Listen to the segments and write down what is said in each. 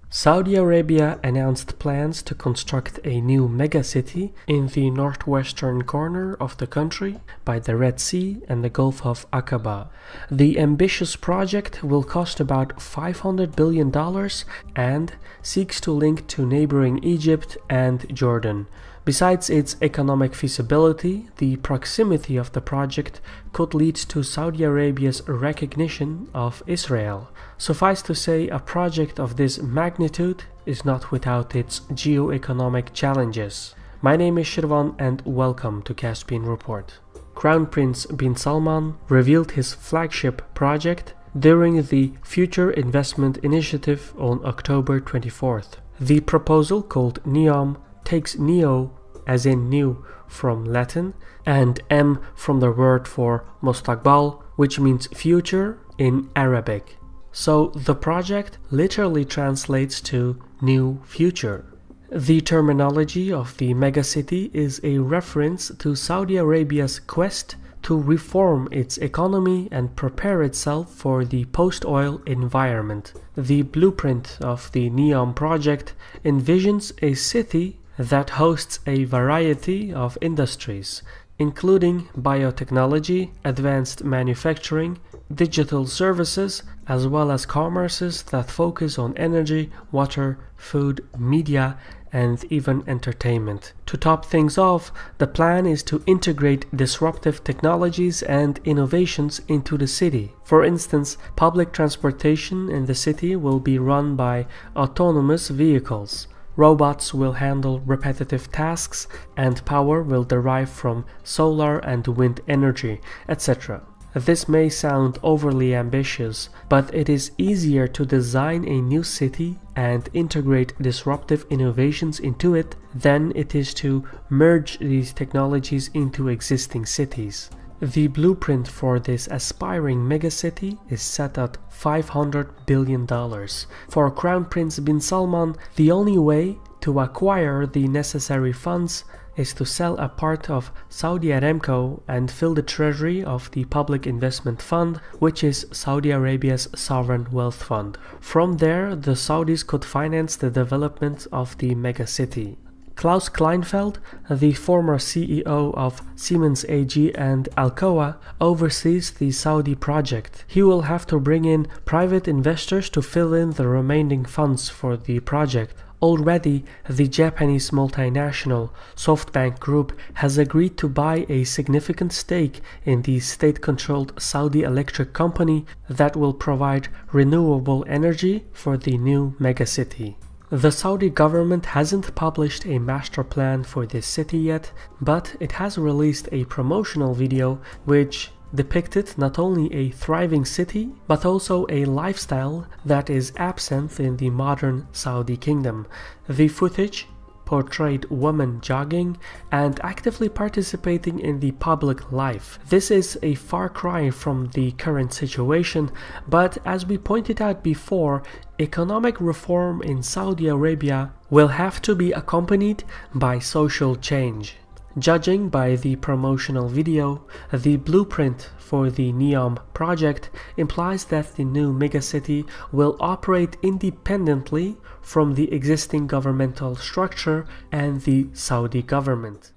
Saudi Arabia announced plans to construct a new megacity in the northwestern corner of the country by the Red Sea and the Gulf of Aqaba. The ambitious project will cost about $500 billion and seeks to link to neighboring Egypt and Jordan. Besides its economic feasibility, the proximity of the project could lead to Saudi Arabia's recognition of Israel. Suffice to say, a project of this magnitude is not without its geo-economic challenges. My name is Shirvan and welcome to Caspian Report. Crown Prince bin Salman revealed his flagship project during the Future Investment Initiative on October 24th. The proposal, called NEOM, takes neo as in new from Latin and M from the word for mustaqbal, which means future in Arabic. So the project literally translates to new future. The terminology of the megacity is a reference to Saudi Arabia's quest to reform its economy and prepare itself for the post-oil environment. The blueprint of the NEOM project envisions a city that hosts a variety of industries, including biotechnology, advanced manufacturing, digital services, as well as commerces that focus on energy, water, food, media, and even entertainment. To top things off, the plan is to integrate disruptive technologies and innovations into the city. For instance, public transportation in the city will be run by autonomous vehicles. Robots will handle repetitive tasks, and power will derive from solar and wind energy, etc. This may sound overly ambitious, but it is easier to design a new city and integrate disruptive innovations into it than it is to merge these technologies into existing cities. The blueprint for this aspiring megacity is set at $500 billion. For Crown Prince bin Salman, the only way to acquire the necessary funds is to sell a part of Saudi Aramco and fill the treasury of the Public Investment Fund, which is Saudi Arabia's sovereign wealth fund. From there, the Saudis could finance the development of the megacity. Klaus Kleinfeld, the former CEO of Siemens AG and Alcoa, oversees the Saudi project. He will have to bring in private investors to fill in the remaining funds for the project. Already, the Japanese multinational SoftBank Group has agreed to buy a significant stake in the state-controlled Saudi electric company that will provide renewable energy for the new megacity. The Saudi government hasn't published a master plan for this city yet, but it has released a promotional video which depicted not only a thriving city, but also a lifestyle that is absent in the modern Saudi kingdom. The footage portrayed women jogging and actively participating in the public life. This is a far cry from the current situation, but as we pointed out before, economic reform in Saudi Arabia will have to be accompanied by social change. Judging by the promotional video, the blueprint for the NEOM project implies that the new megacity will operate independently from the existing governmental structure and the Saudi government.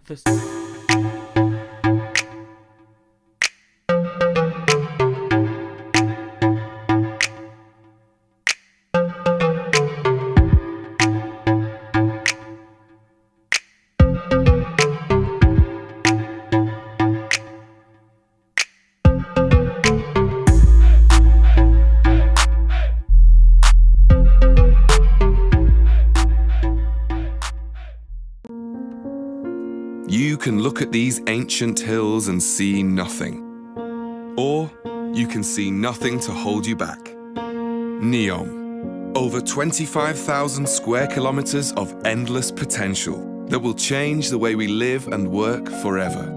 You can look at these ancient hills and see nothing. Or you can see nothing to hold you back. NEOM. Over 25,000 square kilometers of endless potential that will change the way we live and work forever.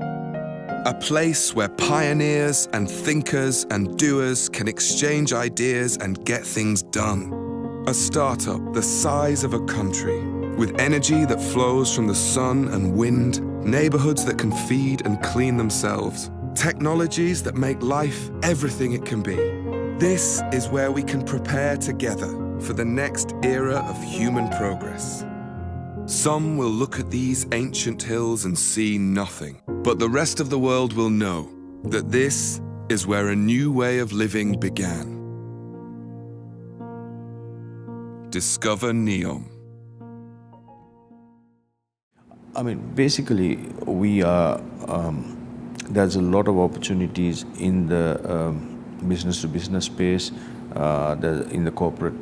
A place where pioneers and thinkers and doers can exchange ideas and get things done. A startup the size of a country, with energy that flows from the sun and wind, neighborhoods that can feed and clean themselves, technologies that make life everything it can be. This is where we can prepare together for the next era of human progress. Some will look at these ancient hills and see nothing, but the rest of the world will know that this is where a new way of living began. Discover NEOM. I mean, basically, we are. There's a lot of opportunities in the business-to-business space, in the corporate,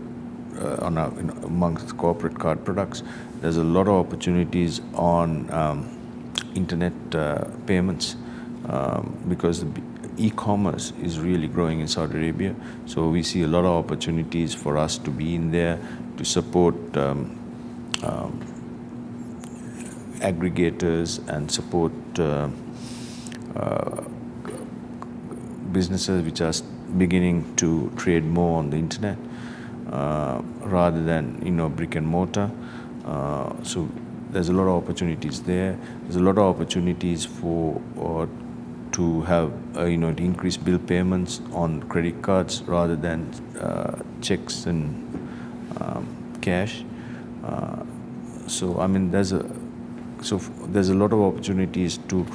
amongst corporate card products. There's a lot of opportunities on internet payments because the e-commerce is really growing in Saudi Arabia. So we see a lot of opportunities for us to be in there to support aggregators and support businesses which are beginning to trade more on the internet rather than brick and mortar. So there's a lot of opportunities there. There's a lot of opportunities for to have to increase bill payments on credit cards rather than checks and cash. So I mean there's a lot of opportunities to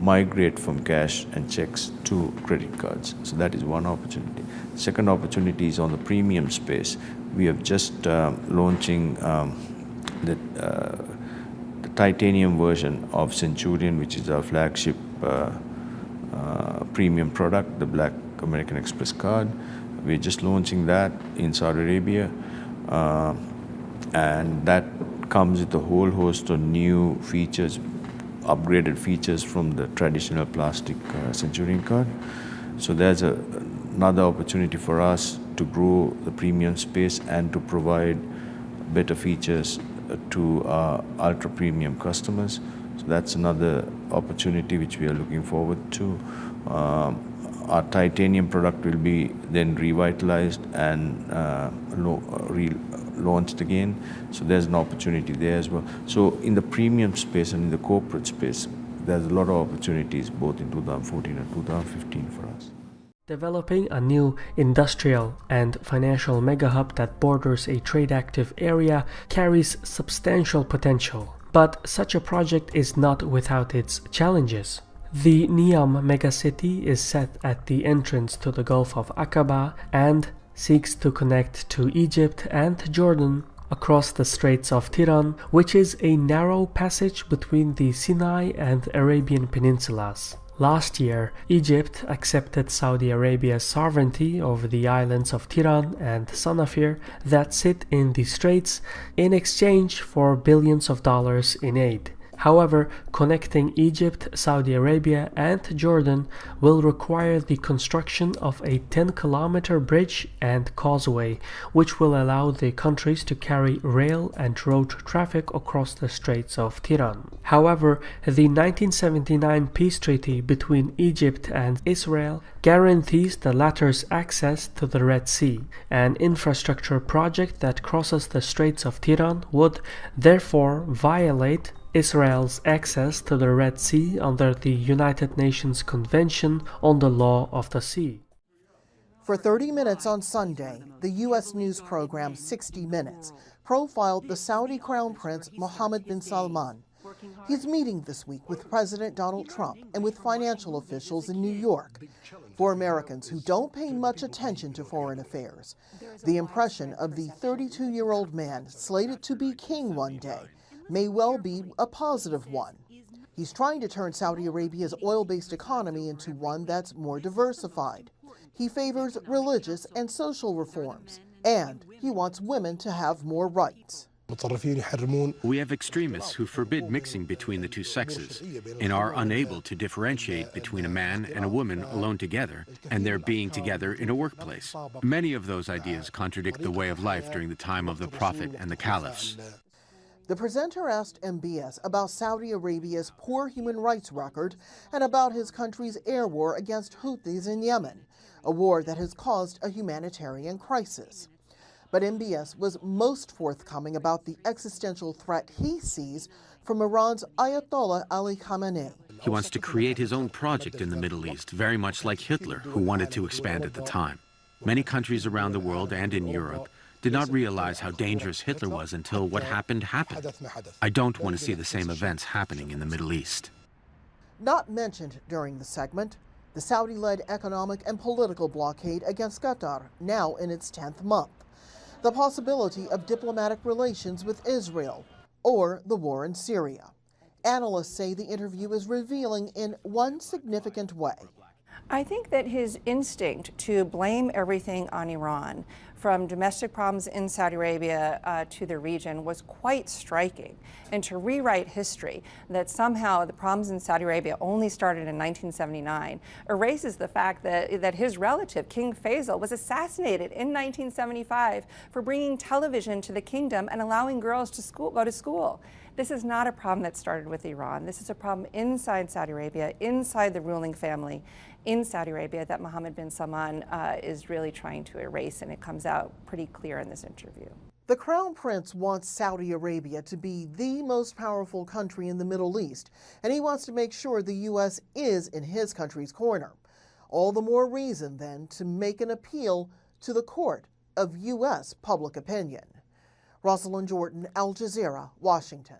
migrate from cash and checks to credit cards. So that is one opportunity. Second opportunity is on the premium space. We have just launching the titanium version of Centurion, which is our flagship premium product, the Black American Express card. We're just launching that in Saudi Arabia, and that comes with a whole host of new features, upgraded features from the traditional plastic Centurion card. So there's another opportunity for us to grow the premium space and to provide better features to our ultra premium customers. So that's another opportunity which we are looking forward to. Our titanium product will be then revitalized and relaunched again. So there's an opportunity there as well. So in the premium space and in the corporate space, there's a lot of opportunities both in 2014 and 2015 for us. Developing a new industrial and financial mega-hub that borders a trade-active area carries substantial potential, but such a project is not without its challenges. The NEOM megacity is set at the entrance to the Gulf of Aqaba and seeks to connect to Egypt and Jordan across the Straits of Tiran, which is a narrow passage between the Sinai and Arabian peninsulas. Last year, Egypt accepted Saudi Arabia's sovereignty over the islands of Tiran and Sanafir that sit in the straits in exchange for billions of dollars in aid. However, connecting Egypt, Saudi Arabia, and Jordan will require the construction of a 10-kilometer bridge and causeway, which will allow the countries to carry rail and road traffic across the Straits of Tiran. However, the 1979 peace treaty between Egypt and Israel guarantees the latter's access to the Red Sea. An infrastructure project that crosses the Straits of Tiran would, therefore, violate Israel's access to the Red Sea under the United Nations Convention on the Law of the Sea. For 30 minutes on Sunday, the U.S. news program 60 Minutes profiled the Saudi Crown Prince Mohammed bin Salman. He's meeting this week with President Donald Trump and with financial officials in New York. For Americans who don't pay much attention to foreign affairs, the impression of the 32-year-old man slated to be king one day may well be a positive one. He's trying to turn Saudi Arabia's oil-based economy into one that's more diversified. He favors religious and social reforms, and he wants women to have more rights. We have extremists who forbid mixing between the two sexes and are unable to differentiate between a man and a woman alone together and their being together in a workplace. Many of those ideas contradict the way of life during the time of the Prophet and the Caliphs. The presenter asked MBS about Saudi Arabia's poor human rights record and about his country's air war against Houthis in Yemen, a war that has caused a humanitarian crisis. But MBS was most forthcoming about the existential threat he sees from Iran's Ayatollah Ali Khamenei. He wants to create his own project in the Middle East, very much like Hitler, who wanted to expand at the time. Many countries around the world and in Europe did not realize how dangerous Hitler was until what happened happened. I don't want to see the same events happening in the Middle East. Not mentioned during the segment, the Saudi-led economic and political blockade against Qatar, now in its 10th month, the possibility of diplomatic relations with Israel, or the war in Syria. Analysts say the interview is revealing in one significant way. I think that his instinct to blame everything on Iran, from domestic problems in Saudi Arabia to the region, was quite striking. And to rewrite history, that somehow the problems in Saudi Arabia only started in 1979, erases the fact that his relative, King Faisal, was assassinated in 1975 for bringing television to the kingdom and allowing girls to go to school. This is not a problem that started with Iran. This is a problem inside Saudi Arabia, inside the ruling family in Saudi Arabia, that Mohammed bin Salman is really trying to erase, and it comes out pretty clear in this interview. The Crown Prince wants Saudi Arabia to be the most powerful country in the Middle East, and he wants to make sure the U.S. is in his country's corner. All the more reason, then, to make an appeal to the court of U.S. public opinion. Rosalind Jordan, Al Jazeera, Washington.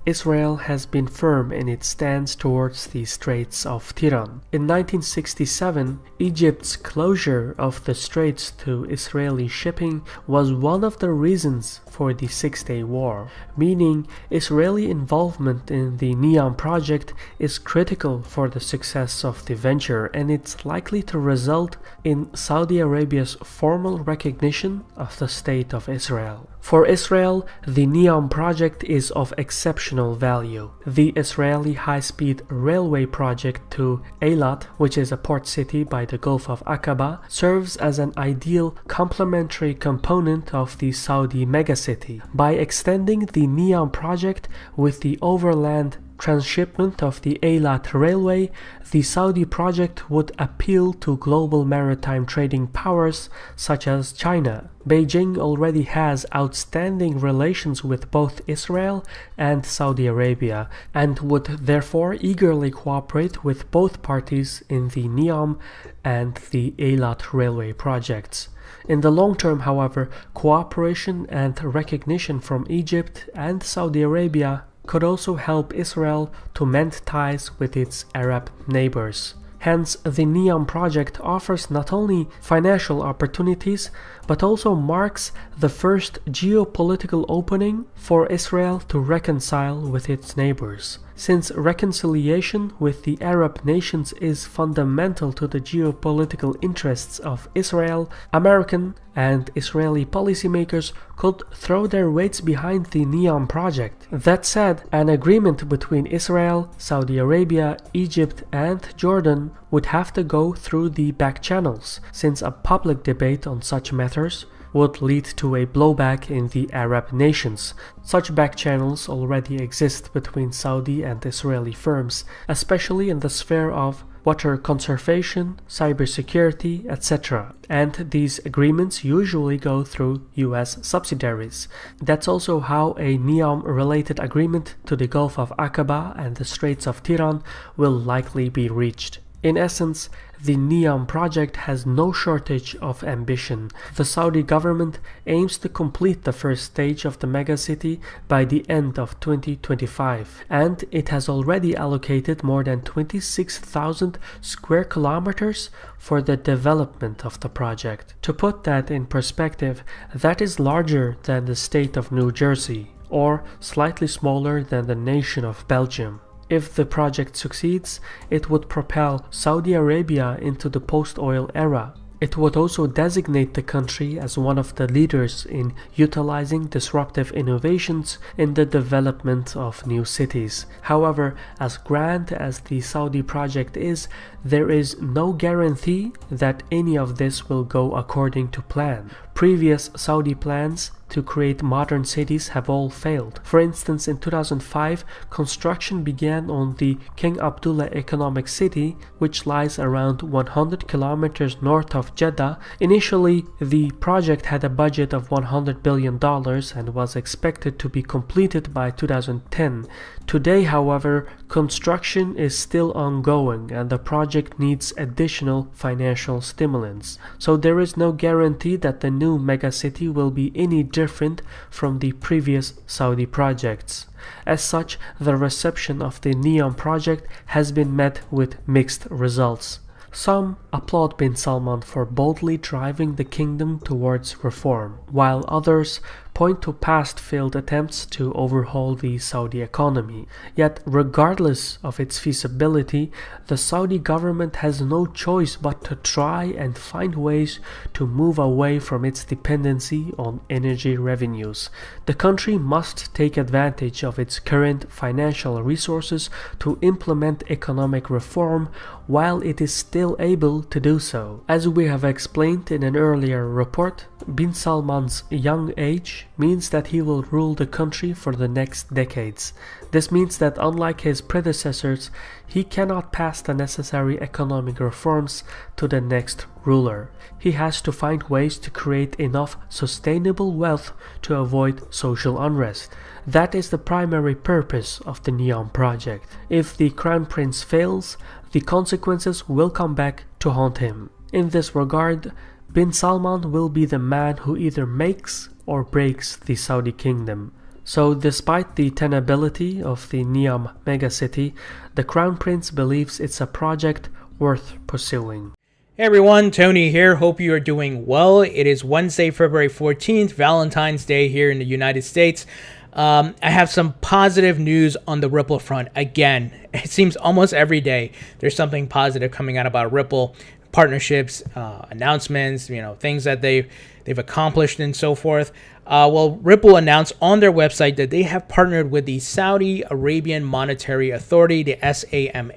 Israel has been firm in its stance towards the Straits of Tiran. In 1967, Egypt's closure of the straits to Israeli shipping was one of the reasons for the Six-Day War, meaning Israeli involvement in the NEOM project is critical for the success of the venture, and it's likely to result in Saudi Arabia's formal recognition of the State of Israel. For Israel, the NEOM project is of exceptional value. The Israeli high-speed railway project to Eilat, which is a port city by the Gulf of Aqaba, serves as an ideal complementary component of the Saudi megacity. By extending the NEOM project with the overland transshipment of the Eilat Railway, the Saudi project would appeal to global maritime trading powers such as China. Beijing already has outstanding relations with both Israel and Saudi Arabia, and would therefore eagerly cooperate with both parties in the NEOM and the Eilat Railway projects. In the long term, however, cooperation and recognition from Egypt and Saudi Arabia could also help Israel to mend ties with its Arab neighbors. Hence, the NEOM project offers not only financial opportunities, but also marks the first geopolitical opening for Israel to reconcile with its neighbors. Since reconciliation with the Arab nations is fundamental to the geopolitical interests of Israel, American and Israeli policymakers could throw their weights behind the NEOM project. That said, an agreement between Israel, Saudi Arabia, Egypt, and Jordan would have to go through the back channels, since a public debate on such matters would lead to a blowback in the Arab nations. Such back channels already exist between Saudi and Israeli firms, especially in the sphere of water conservation, cybersecurity, etc. And these agreements usually go through US subsidiaries. That's also how a NEOM-related agreement to the Gulf of Aqaba and the Straits of Tiran will likely be reached. In essence, the NEOM project has no shortage of ambition. The Saudi government aims to complete the first stage of the megacity by the end of 2025, and it has already allocated more than 26,000 square kilometers for the development of the project. To put that in perspective, that is larger than the state of New Jersey, or slightly smaller than the nation of Belgium. If the project succeeds, it would propel Saudi Arabia into the post-oil era. It would also designate the country as one of the leaders in utilizing disruptive innovations in the development of new cities. However, as grand as the Saudi project is, there is no guarantee that any of this will go according to plan. Previous Saudi plans to create modern cities have all failed. For instance, in 2005, construction began on the King Abdullah Economic City, which lies around 100 kilometers north of Jeddah. Initially, the project had a budget of $100 billion and was expected to be completed by 2010. Today, however, Construction is still ongoing and the project needs additional financial stimulants, so there is no guarantee that the new megacity will be any different from the previous Saudi projects. As such, the reception of the NEOM project has been met with mixed results. Some applaud bin Salman for boldly driving the kingdom towards reform, while others point to past failed attempts to overhaul the Saudi economy. Yet, regardless of its feasibility, the Saudi government has no choice but to try and find ways to move away from its dependency on energy revenues. The country must take advantage of its current financial resources to implement economic reform while it is still able to do so. As we have explained in an earlier report, bin Salman's young age means that he will rule the country for the next decades. This means that unlike his predecessors, he cannot pass the necessary economic reforms to the next ruler. He has to find ways to create enough sustainable wealth to avoid social unrest. That is the primary purpose of the NEOM project. If the Crown Prince fails, the consequences will come back to haunt him. In this regard, bin Salman will be the man who either makes or breaks the Saudi kingdom. So despite the tenability of the NEOM megacity, the Crown Prince believes it's a project worth pursuing. Hey everyone, Tony here. Hope you are doing well. It is Wednesday, February 14th, Valentine's Day here in the United States. I have some positive news on the Ripple front. Again, it seems almost every day there's something positive coming out about Ripple. Partnerships, announcements, things that they've accomplished and so forth. Well, Ripple announced on their website that they have partnered with the Saudi Arabian Monetary Authority, the SAMA.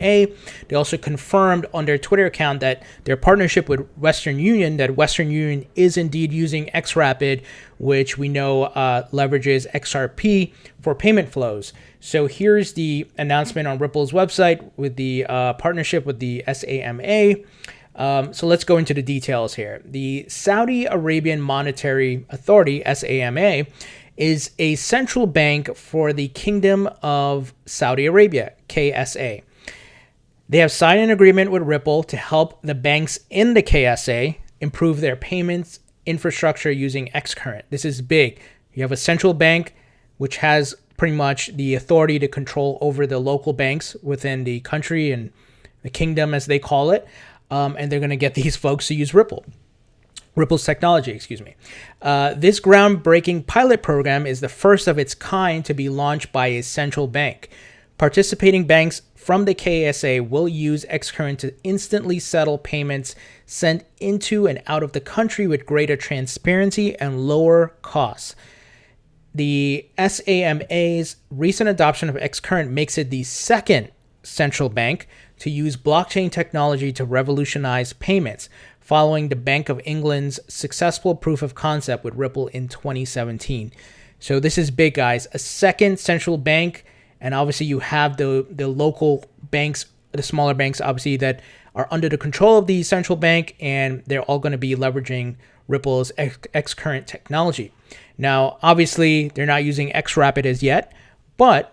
They also confirmed on their Twitter account that their partnership with Western Union, that Western Union is indeed using XRapid, which we know leverages XRP for payment flows. So here's the announcement on Ripple's website with the partnership with the SAMA. So let's go into the details here. The Saudi Arabian Monetary Authority, SAMA, is a central bank for the Kingdom of Saudi Arabia, KSA. They have signed an agreement with Ripple to help the banks in the KSA improve their payments infrastructure using Xcurrent. This is big. You have a central bank which has pretty much the authority to control over the local banks within the country and the kingdom, as they call it. And they're going to get these folks to use Ripple's technology, This groundbreaking pilot program is the first of its kind to be launched by a central bank. Participating banks from the KSA will use Xcurrent to instantly settle payments sent into and out of the country with greater transparency and lower costs. The SAMA's recent adoption of Xcurrent makes it the second central bank to use blockchain technology to revolutionize payments, following the Bank of England's successful proof of concept with Ripple in 2017. So this is big, guys. A second central bank, and obviously you have the local banks, the smaller banks, obviously, that are under the control of the central bank, and they're all going to be leveraging Ripple's Xcurrent technology. Now, obviously, they're not using XRapid as yet, but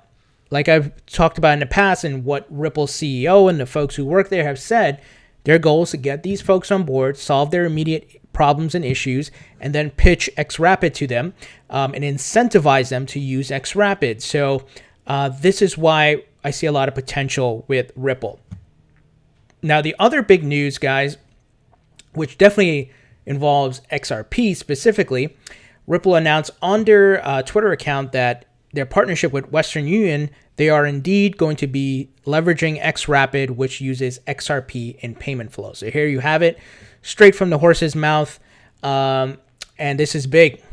like I've talked about in the past, and what Ripple's CEO and the folks who work there have said, their goal is to get these folks on board, solve their immediate problems and issues, and then pitch XRapid to them and incentivize them to use XRapid. So this is why I see a lot of potential with Ripple. Now, the other big news, guys, which definitely involves XRP specifically, Ripple announced on their Twitter account that their partnership with Western Union, they are indeed going to be leveraging XRapid, which uses XRP in payment flow. So here you have it, straight from the horse's mouth, and this is big.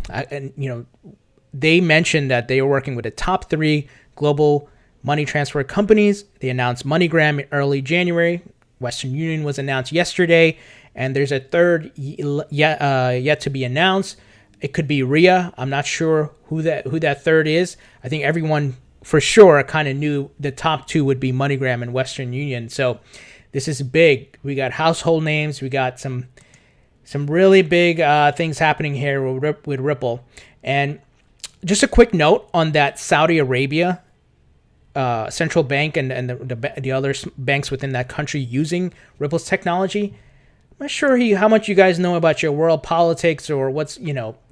They mentioned that they are working with the top 3 global money transfer companies. They announced MoneyGram in early January. Western Union was announced yesterday, and there's a third yet to be announced. It could be Riyadh. I'm not sure who that third is. I think everyone for sure kind of knew the top 2 would be MoneyGram and Western Union. So this is big. We got household names. We got some really big things happening here with Ripple. And just a quick note on that Saudi Arabia central bank and the other banks within that country using Ripple's technology. I'm not sure how much you guys know about your world politics or what's,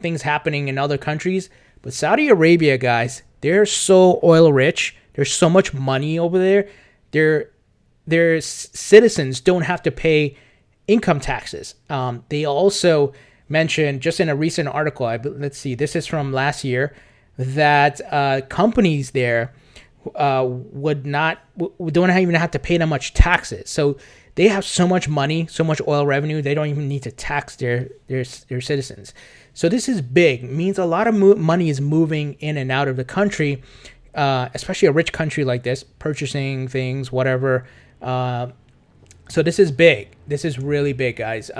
things happening in other countries. But Saudi Arabia, guys, they're so oil rich. There's so much money over there. Their citizens don't have to pay income taxes. They also mentioned just in a recent article, let's see, this is from last year, that companies there don't even have to pay that much taxes. So they have so much money, so much oil revenue, they don't even need to tax their citizens. So this is big. It means a lot of money is moving in and out of the country, especially a rich country like this, purchasing things, whatever. So this is big. This is really big, guys.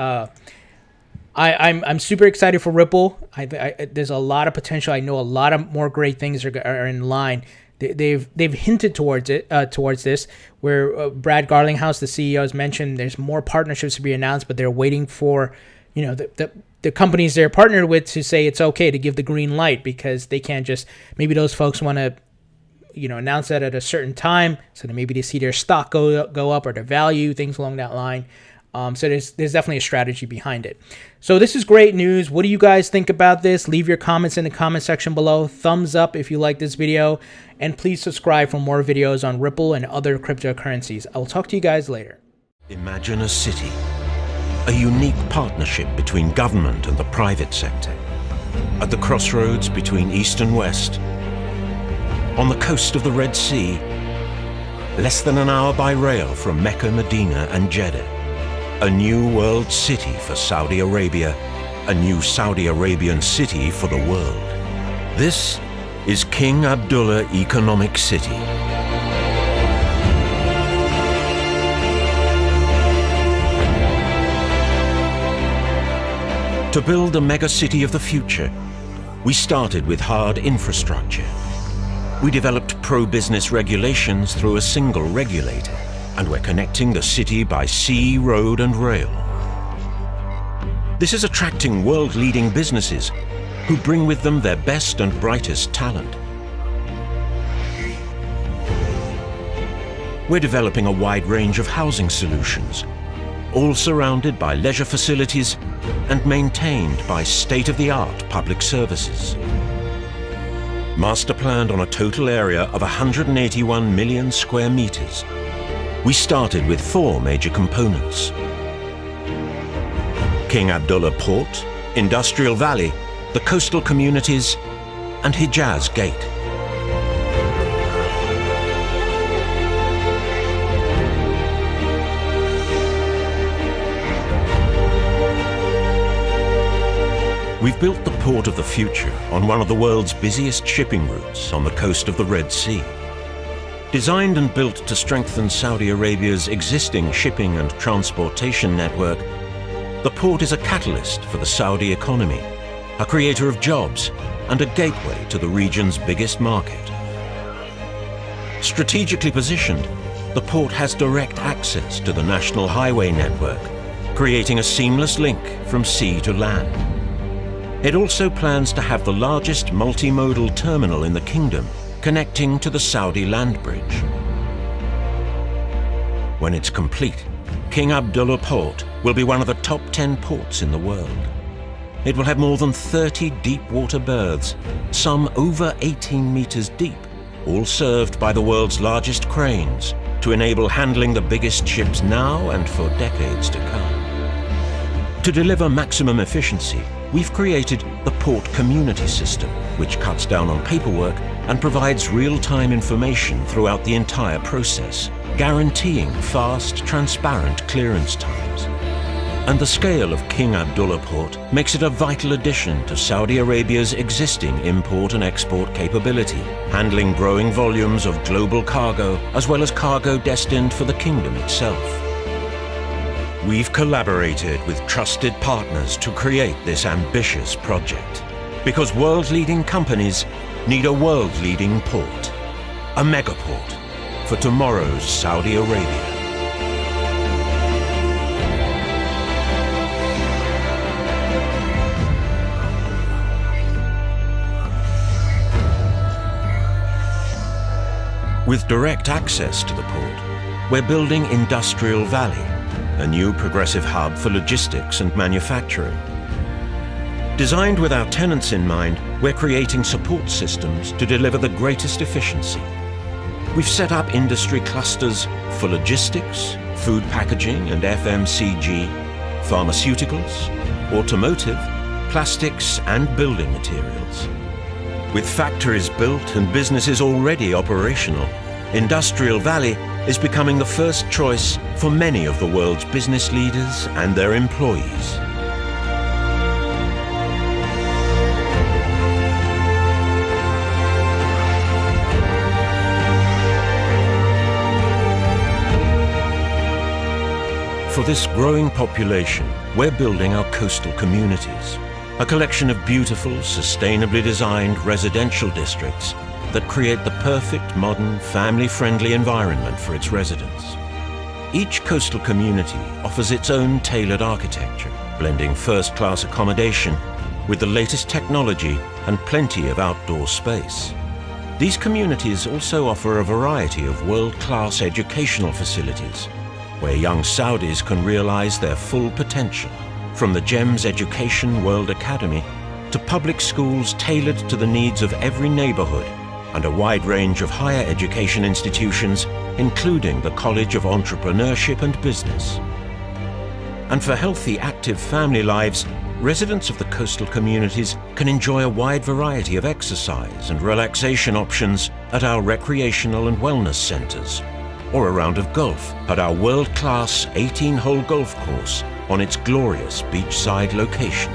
I'm super excited for Ripple. There's a lot of potential. I know a lot of more great things are in line. They've hinted towards this, where Brad Garlinghouse, the CEO, has mentioned there's more partnerships to be announced, but they're waiting for the companies they're partnered with to say it's okay to give the green light, because they can't just, maybe those folks want to announce that at a certain time, so that maybe they see their stock go up or their value, things along that line. So there's definitely a strategy behind it. So this is great news. What do you guys think about this? Leave your comments in the comment section below. Thumbs up if you like this video, and please subscribe for more videos on Ripple and other cryptocurrencies. I will talk to you guys later. Imagine a city, a unique partnership between government and the private sector, at the crossroads between East and West, on the coast of the Red Sea, less than an hour by rail from Mecca, Medina and Jeddah. A new world city for Saudi Arabia, a new Saudi Arabian city for the world. This is King Abdullah Economic City. To build a mega city of the future, we started with hard infrastructure. We developed pro-business regulations through a single regulator, and we're connecting the city by sea, road and rail. This is attracting world-leading businesses who bring with them their best and brightest talent. We're developing a wide range of housing solutions, all surrounded by leisure facilities and maintained by state-of-the-art public services. Master planned on a total area of 181 million square meters. We started with 4 major components: King Abdullah Port, Industrial Valley, the coastal communities, and Hijaz Gate. We've built the port of the future on one of the world's busiest shipping routes on the coast of the Red Sea. Designed and built to strengthen Saudi Arabia's existing shipping and transportation network, the port is a catalyst for the Saudi economy, a creator of jobs, and a gateway to the region's biggest market. Strategically positioned, the port has direct access to the national highway network, creating a seamless link from sea to land. It also plans to have the largest multimodal terminal in the kingdom, connecting to the Saudi land bridge. When it's complete, King Abdullah Port will be one of the top 10 ports in the world. It will have more than 30 deep water berths, some over 18 meters deep, all served by the world's largest cranes to enable handling the biggest ships now and for decades to come. To deliver maximum efficiency, we've created the Port Community System, which cuts down on paperwork and provides real-time information throughout the entire process, guaranteeing fast, transparent clearance times. And the scale of King Abdullah Port makes it a vital addition to Saudi Arabia's existing import and export capability, handling growing volumes of global cargo as well as cargo destined for the kingdom itself. We've collaborated with trusted partners to create this ambitious project, because world-leading companies need a world-leading port, a megaport for tomorrow's Saudi Arabia. with direct access to the port, we're building Industrial Valley, a new progressive hub for logistics and manufacturing. Designed with our tenants in mind, we're creating support systems to deliver the greatest efficiency. We've set up industry clusters for logistics, food packaging and FMCG, pharmaceuticals, automotive, plastics and building materials. With factories built and businesses already operational, Industrial Valley is becoming the first choice for many of the world's business leaders and their employees. For this growing population, we're building our coastal communities, a collection of beautiful, sustainably designed residential districts that create the perfect, modern, family-friendly environment for its residents. Each coastal community offers its own tailored architecture, blending first-class accommodation with the latest technology and plenty of outdoor space. These communities also offer a variety of world-class educational facilities, where young Saudis can realize their full potential, from the GEMS Education World Academy to public schools tailored to the needs of every neighborhood, and a wide range of higher education institutions, including the College of Entrepreneurship and Business. And for healthy, active family lives, residents of the coastal communities can enjoy a wide variety of exercise and relaxation options at our recreational and wellness centers, or a round of golf at our world-class 18-hole golf course on its glorious beachside location.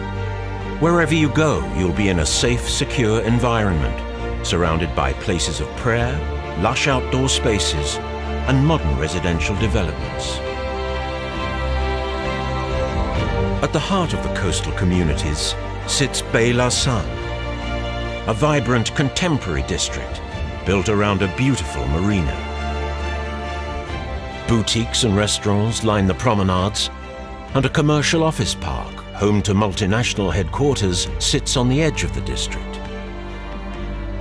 Wherever you go, you'll be in a safe, secure environment, surrounded by places of prayer, lush outdoor spaces, and modern residential developments. At the heart of the coastal communities sits Bay La San, a vibrant contemporary district built around a beautiful marina. Boutiques and restaurants line the promenades, and a commercial office park, home to multinational headquarters, sits on the edge of the district.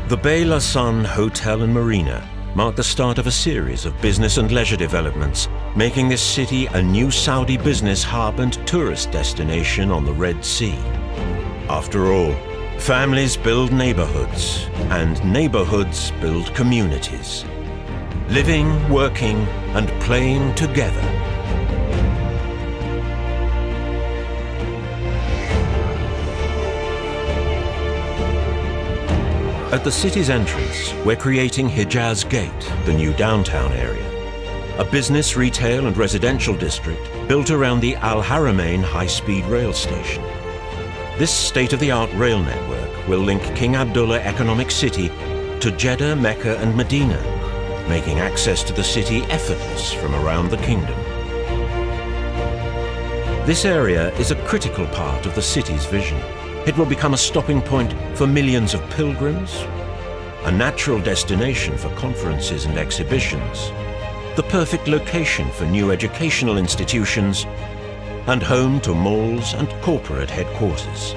The Bay La San Hotel and Marina mark the start of a series of business and leisure developments, making this city a new Saudi business hub and tourist destination on the Red Sea. After all, families build neighborhoods, and neighborhoods build communities. Living, working, and playing together. At the city's entrance, we're creating Hijaz Gate, the new downtown area, a business, retail, and residential district built around the Al Haramain high-speed rail station. This state-of-the-art rail network will link King Abdullah Economic City to Jeddah, Mecca, and Medina, making access to the city effortless from around the kingdom. This area is a critical part of the city's vision. It will become a stopping point for millions of pilgrims, a natural destination for conferences and exhibitions, the perfect location for new educational institutions, and home to malls and corporate headquarters.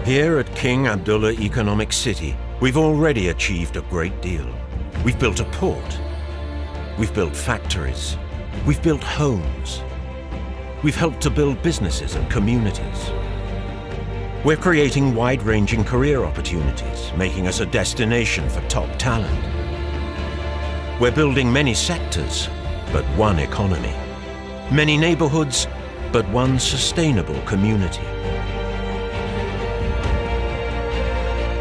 Here at King Abdullah Economic City, we've already achieved a great deal. We've built a port, we've built factories, we've built homes, we've helped to build businesses and communities. We're creating wide-ranging career opportunities, making us a destination for top talent. We're building many sectors, but one economy. Many neighborhoods, but one sustainable community.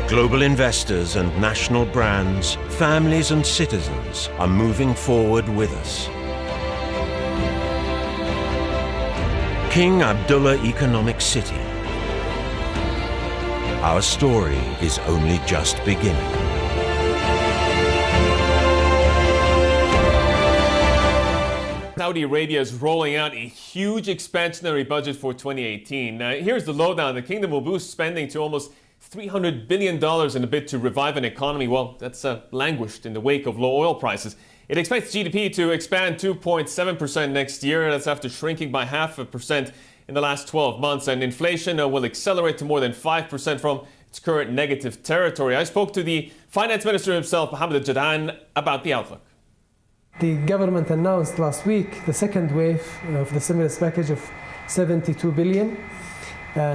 Global investors and national brands, families and citizens are moving forward with us. King Abdullah Economic City. Our story is only just beginning. Saudi Arabia is rolling out a huge expansionary budget for 2018. Now, here's the lowdown. The kingdom will boost spending to almost $300 billion in a bid to revive an economy, well, that's languished in the wake of low oil prices. It expects GDP to expand 2.7% next year. That's after shrinking by 0.5% in the last 12 months. And inflation will accelerate to more than 5% from its current negative territory. I spoke to the finance minister himself, Mohammed Al-Jadaan, about the outlook. The government announced last week the second wave of the stimulus package of 72 billion,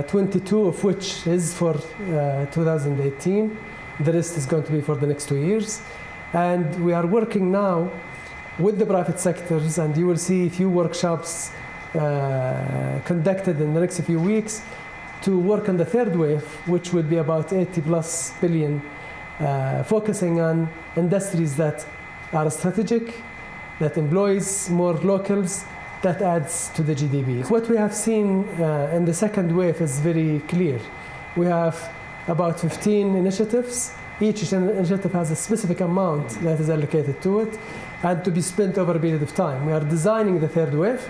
22 of which is for 2018. The rest is going to be for the next 2 years. And we are working now with the private sectors, and you will see a few workshops conducted in the next few weeks to work on the third wave, which will be about 80 plus billion, focusing on industries that are strategic, that employs more locals, that adds to the GDP. What we have seen in the second wave is very clear. We have about 15 initiatives. Each initiative has a specific amount that is allocated to it and to be spent over a period of time. We are designing the third wave,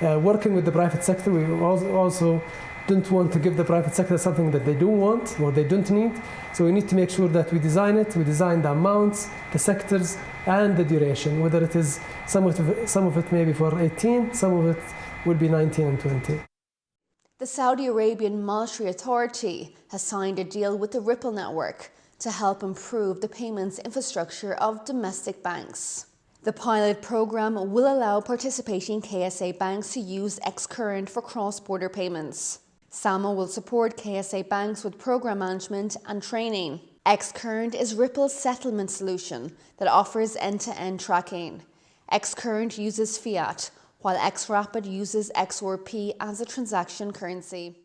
working with the private sector. We also don't want to give the private sector something that they don't want or they don't need. So we need to make sure that we design it, we design the amounts, the sectors, and the duration, whether it is some of it maybe for 18, some of it will be 19 and 20. The Saudi Arabian Monetary Authority has signed a deal with the Ripple network to help improve the payments infrastructure of domestic banks. The pilot program will allow participating KSA banks to use xCurrent for cross-border payments. SAMA will support KSA banks with program management and training. xCurrent is Ripple's settlement solution that offers end-to-end tracking. xCurrent uses fiat, while XRapid uses XRP as a transaction currency.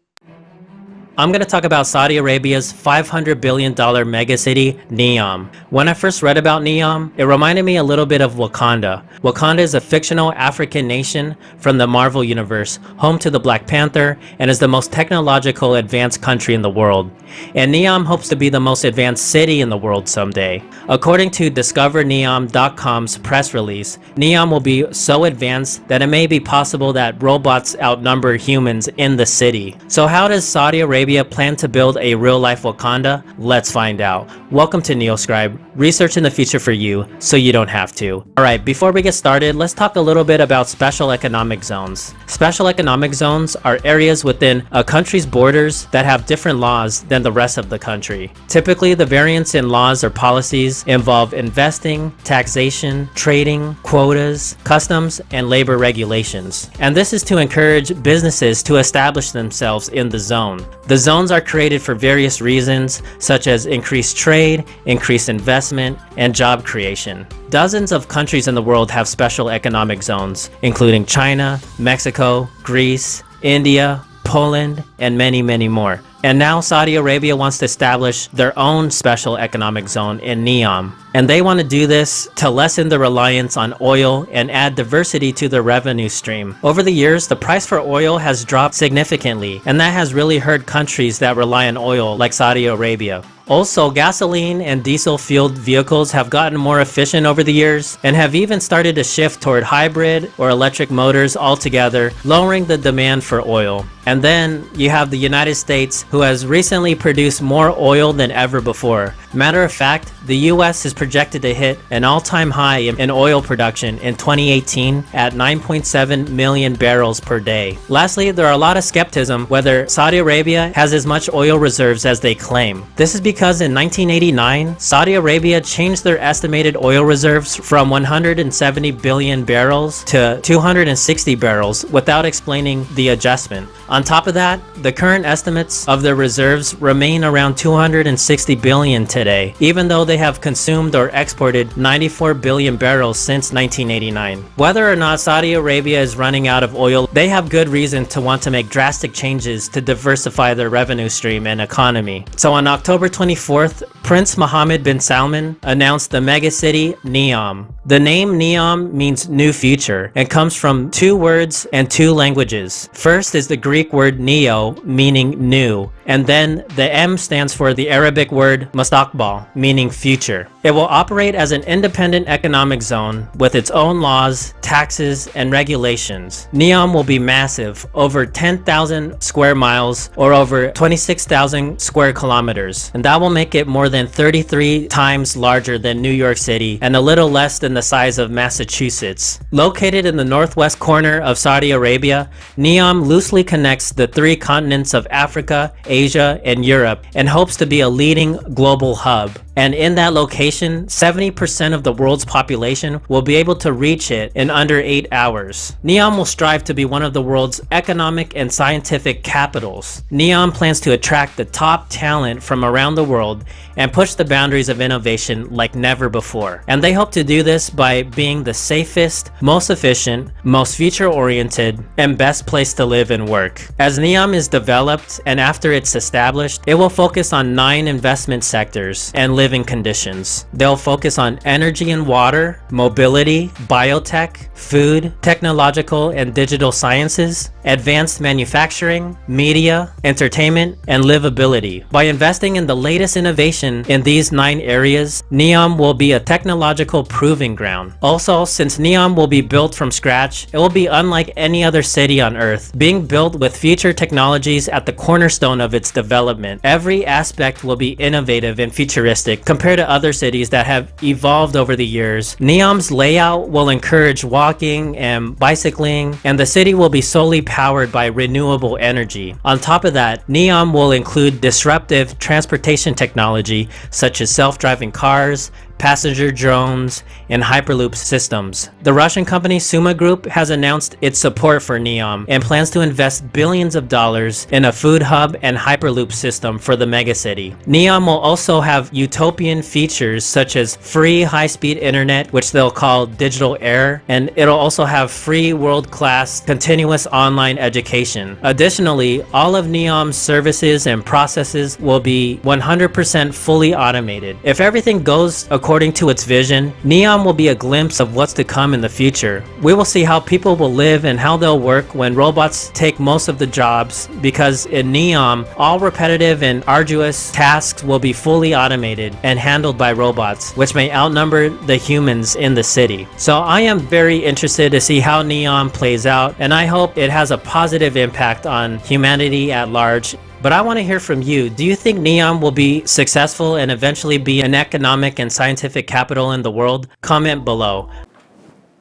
I'm going to talk about Saudi Arabia's $500 billion megacity, NEOM. When I first read about NEOM, it reminded me a little bit of Wakanda. Wakanda is a fictional African nation from the Marvel universe, home to the Black Panther, and is the most technological advanced country in the world. And NEOM hopes to be the most advanced city in the world someday. According to DiscoverNeom.com's press release, NEOM will be so advanced that it may be possible that robots outnumber humans in the city. So how does Saudi Arabia plan to build a real-life Wakanda? Let's find out. Welcome to NeoScribe, research in the future for you, so you don't have to. Alright, before we get started, let's talk a little bit about special economic zones. Special economic zones are areas within a country's borders that have different laws than the rest of the country. Typically, the variance in laws or policies involve investing, taxation, trading, quotas, customs, and labor regulations. And this is to encourage businesses to establish themselves in the zone. The zones are created for various reasons, such as increased trade, increased investment, and job creation. Dozens of countries in the world have special economic zones, including China, Mexico, Greece, India, Poland, and many, many more. And now Saudi Arabia wants to establish their own special economic zone in NEOM. And they want to do this to lessen the reliance on oil and add diversity to their revenue stream. Over the years, the price for oil has dropped significantly, and that has really hurt countries that rely on oil like Saudi Arabia. Also, gasoline and diesel-fueled vehicles have gotten more efficient over the years and have even started to shift toward hybrid or electric motors altogether, lowering the demand for oil. And then you have the United States, who has recently produced more oil than ever before. Matter of fact, the US is projected to hit an all-time high in oil production in 2018 at 9.7 million barrels per day. Lastly, there are a lot of skepticism whether Saudi Arabia has as much oil reserves as they claim. This is because in 1989, Saudi Arabia changed their estimated oil reserves from 170 billion barrels to 260 barrels without explaining the adjustment. On top of that, the current estimates of their reserves remain around 260 billion today, even though they have consumed or exported 94 billion barrels since 1989. Whether or not Saudi Arabia is running out of oil, they have good reason to want to make drastic changes to diversify their revenue stream and economy. So on October 24th, Prince Mohammed bin Salman announced the megacity NEOM. The name NEOM means new future and comes from two words and two languages. First is the Greek word neo, meaning new, and then the M stands for the Arabic word mustaqbal, meaning future. It will operate as an independent economic zone with its own laws, taxes, and regulations. NEOM will be massive, over 10,000 square miles or over 26,000 square kilometers, and that will make it more than 33 times larger than New York City and a little less than the size of Massachusetts. Located in the northwest corner of Saudi Arabia, NEOM loosely connects connects the 3 continents of Africa, Asia, and Europe and hopes to be a leading global hub. And in that location, 70% of the world's population will be able to reach it in under 8 hours. NEOM will strive to be one of the world's economic and scientific capitals. NEOM plans to attract the top talent from around the world and push the boundaries of innovation like never before. And they hope to do this by being the safest, most efficient, most future-oriented, and best place to live and work. As NEOM is developed and after it's established, it will focus on 9 investment sectors and living conditions. They'll focus on energy and water, mobility, biotech, food, technological and digital sciences, advanced manufacturing, media, entertainment, and livability. By investing in the latest innovation in these 9 areas, NEOM will be a technological proving ground. Also, since NEOM will be built from scratch, it will be unlike any other city on Earth, being built with future technologies at the cornerstone of its development. Every aspect will be innovative and futuristic compared to other cities that have evolved over the years. NEOM's layout will encourage walking and bicycling, and the city will be solely powered by renewable energy. On top of that, NEOM will include disruptive transportation technology such as self-driving cars, passenger drones, and Hyperloop systems. The Russian company Suma Group has announced its support for NEOM and plans to invest billions of dollars in a food hub and Hyperloop system for the megacity. NEOM will also have utopian features such as free high-speed internet, which they'll call digital air, and it'll also have free world-class continuous online education. Additionally, all of NEOM's services and processes will be 100% fully automated. If everything goes according to its vision, NEOM will be a glimpse of what's to come in the future. We will see how people will live and how they'll work when robots take most of the jobs, because in NEOM, all repetitive and arduous tasks will be fully automated and handled by robots, which may outnumber the humans in the city. So I am very interested to see how NEOM plays out, and I hope it has a positive impact on humanity at large. But I want to hear from you. Do you think NEOM will be successful and eventually be an economic and scientific capital in the world? Comment below.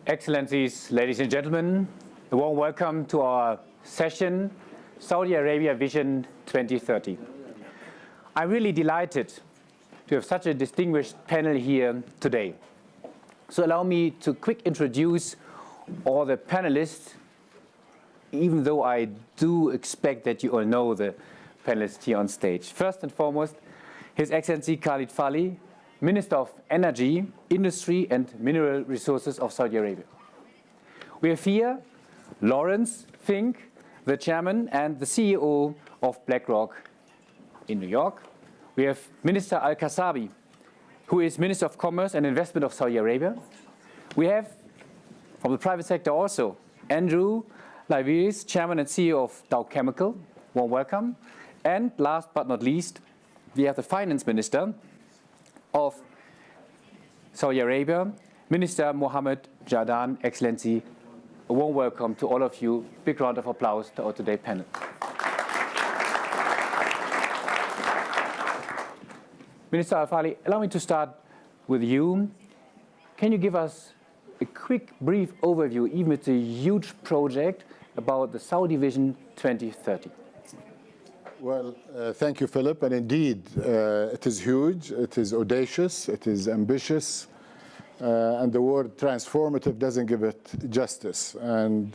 Excellencies, ladies and gentlemen, a warm welcome to our session, Saudi Arabia Vision 2030. I'm really delighted to have such a distinguished panel here today. So allow me to quick introduce all the panelists, even though I do expect that you all know the panelists here on stage. First and foremost, His Excellency Khalid Fali, Minister of Energy, Industry and Mineral Resources of Saudi Arabia. We have here Lawrence Fink, the Chairman and the CEO of BlackRock in New York. We have Minister Al-Kasabi, who is Minister of Commerce and Investment of Saudi Arabia. We have, from the private sector also, Andrew Liveris, Chairman and CEO of Dow Chemical. Warm welcome. And last but not least, we have the Finance Minister of Saudi Arabia, Minister Mohammed Jadaan. Excellency, a warm welcome to all of you. Big round of applause to our today's panel. Minister Al-Fali, allow me to start with you. Can you give us a quick, brief overview, even with a huge project, about the Saudi Vision 2030? Well, thank you, Philip. And indeed, it is huge, it is audacious, it is ambitious, and the word transformative doesn't give it justice. And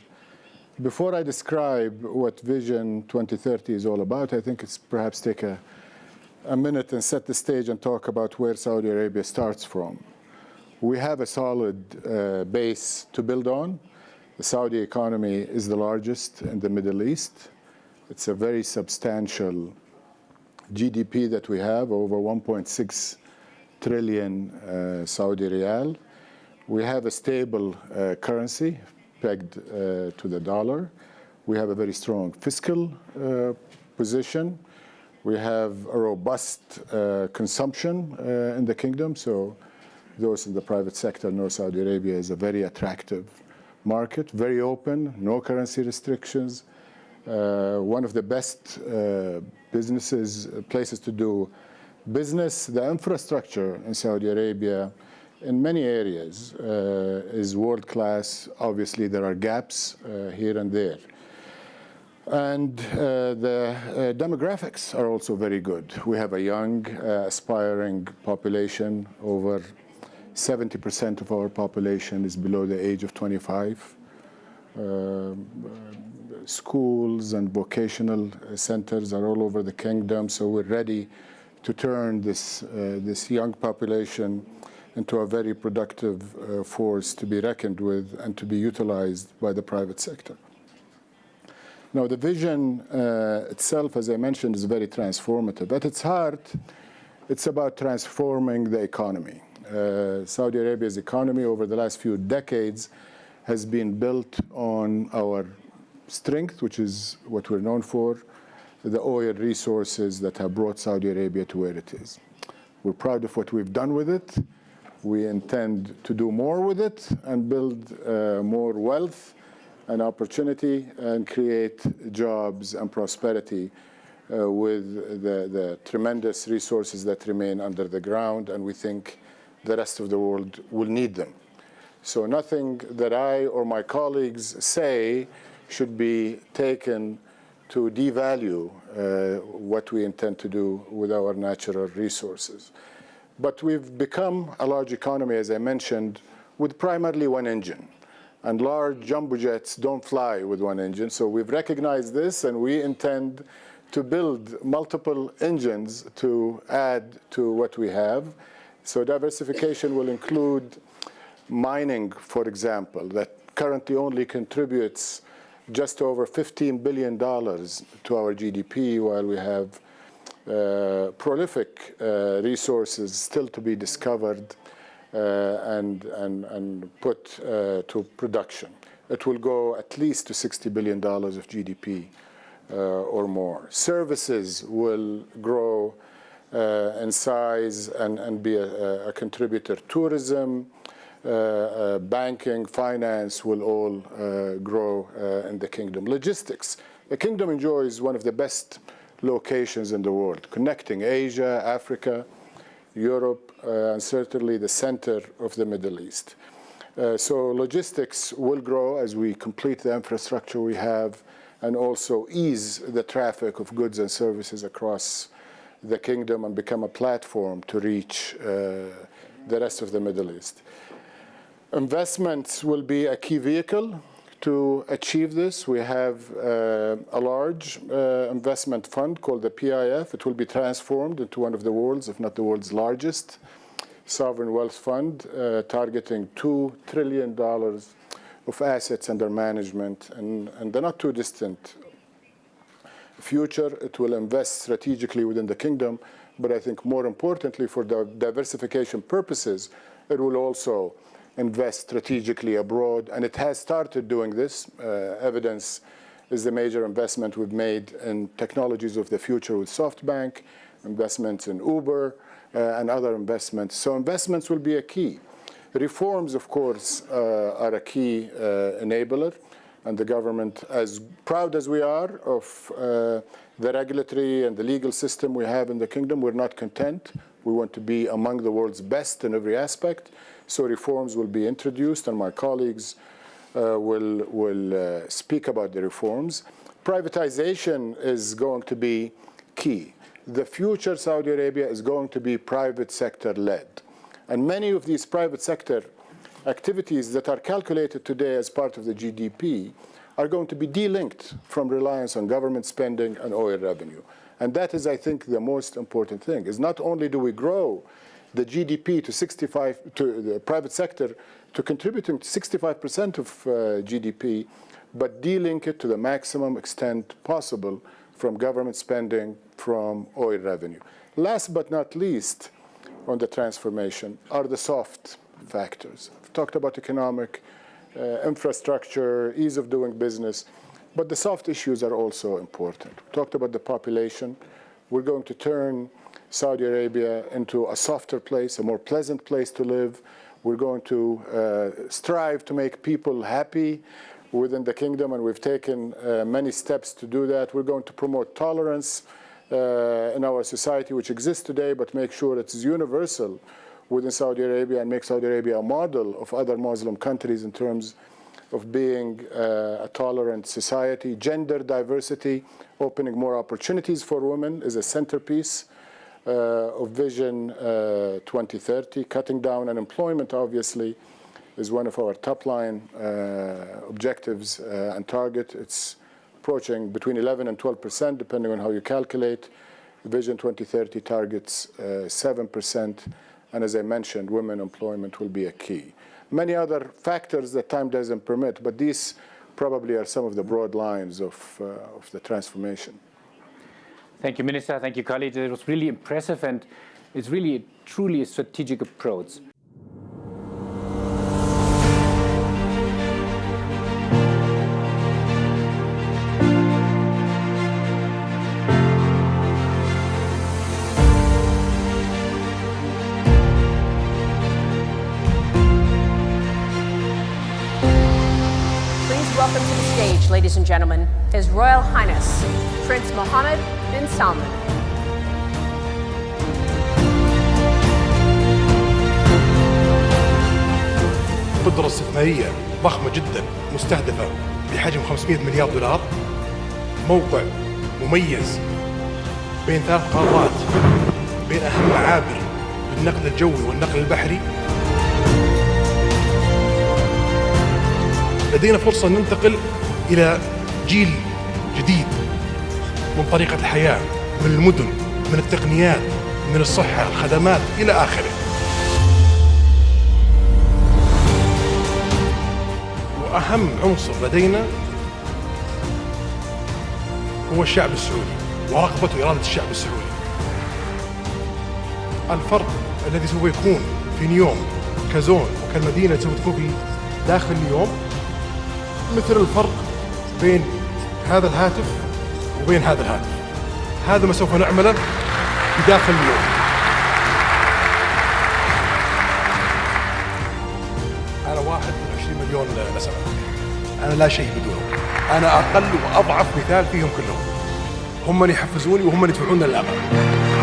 before I describe what Vision 2030 is all about, I think it's perhaps take a minute and set the stage and talk about where Saudi Arabia starts from. We have a solid base to build on. The Saudi economy is the largest in the Middle East. It's a very substantial GDP that we have, over 1.6 trillion Saudi riyal. We have a stable currency pegged to the dollar. We have a very strong fiscal position. We have a robust consumption in the kingdom. So those in the private sector know Saudi Arabia is a very attractive market, very open, no currency restrictions. One of the best places to do business. The infrastructure in Saudi Arabia in many areas is world-class. Obviously, there are gaps here and there. And the demographics are also very good. We have a young, aspiring population. Over 70% of our population is below the age of 25. Schools and vocational centers are all over the kingdom, so we're ready to turn this young population into a very productive force to be reckoned with and to be utilized by the private sector. Now, the vision itself, as I mentioned, is very transformative. At its heart, it's about transforming the economy. Saudi Arabia's economy over the last few decades has been built on our strength, which is what we're known for, the oil resources that have brought Saudi Arabia to where it is. We're proud of what we've done with it. We intend to do more with it and build more wealth and opportunity and create jobs and prosperity with the tremendous resources that remain under the ground, and we think the rest of the world will need them. So nothing that I or my colleagues say should be taken to devalue what we intend to do with our natural resources. But we've become a large economy, as I mentioned, with primarily one engine. And large jumbo jets don't fly with one engine. So we've recognized this, and we intend to build multiple engines to add to what we have. So diversification will include mining, for example, that currently only contributes just over $15 billion to our GDP, while we have prolific resources still to be discovered and put to production. It will go at least to $60 billion of GDP or more. Services will grow in size and be a contributor. Tourism, banking, finance will all grow in the kingdom. Logistics. The kingdom enjoys one of the best locations in the world, connecting Asia, Africa, Europe, and certainly the center of the Middle East. So logistics will grow as we complete the infrastructure we have and also ease the traffic of goods and services across the kingdom and become a platform to reach the rest of the Middle East. Investments will be a key vehicle to achieve this. We have a large investment fund called the PIF. It will be transformed into one of the world's, if not the world's largest, sovereign wealth fund, targeting $2 trillion of assets under management. And the not too distant future, it will invest strategically within the kingdom, but I think more importantly for the diversification purposes, it will also invest strategically abroad, and it has started doing this. Evidence is the major investment we've made in technologies of the future with SoftBank, investments in Uber, and other investments. So investments will be a key. Reforms, of course, are a key enabler, and the government, as proud as we are of the regulatory and the legal system we have in the kingdom, we're not content. We want to be among the world's best in every aspect. So reforms will be introduced, and my colleagues will speak about the reforms. Privatization is going to be key. The future Saudi Arabia is going to be private sector led. And many of these private sector activities that are calculated today as part of the GDP are going to be delinked from reliance on government spending and oil revenue. And that is, I think, the most important thing, is not only do we grow the GDP to the private sector to contributing to 65% of GDP, but delink it to the maximum extent possible from government spending, from oil revenue. Last but not least on the transformation are the soft factors. I've talked about economic, infrastructure, ease of doing business, but the soft issues are also important. We talked about the population. We're going to turn Saudi Arabia into a softer place, a more pleasant place to live. We're going to strive to make people happy within the kingdom, and we've taken many steps to do that. We're going to promote tolerance in our society, which exists today, but make sure it's universal within Saudi Arabia and make Saudi Arabia a model of other Muslim countries in terms of being a tolerant society. Gender diversity, opening more opportunities for women, is a centerpiece of Vision 2030. Cutting down unemployment, obviously, is one of our top line objectives and target. It's approaching between 11 and 12%, depending on how you calculate. Vision 2030 targets 7%, and as I mentioned, women employment will be a key. Many other factors that time doesn't permit, but these probably are some of the broad lines of the transformation. Thank you, Minister. Thank you, Khalid. It was really impressive, and it's really truly a strategic approach. Welcome to the stage, ladies and gentlemen, His Royal Highness, Prince Mohammed bin Salman. القدرة استثمارية ضخمة جدا مستهدفة بحجم $500 مليار، موقع مميز بين 3 قارات، بين أهم معابر للنقل الجوي والنقل البحري. لدينا فرصة ننتقل إلى جيل جديد من طريقة الحياة، من المدن، من التقنيات، من الصحة، الخدمات إلى آخره. وأهم عنصر لدينا هو الشعب السعودي ورغبة وإرادة الشعب السعودي. الفرق الذي سوف يكون في نيوم كزون وكالمدينة سوف تكون في داخل نيوم مثل الفرق بين هذا الهاتف وبين هذا الهاتف. هذا ما سوف نعمله في داخل نيوم. أنا واحد من 20 مليون نسمة. أنا لا شيء بدونهم. أنا أقل وأضعف مثال فيهم كلهم. هم من يحفزوني وهم من يدفعوننا للأمام.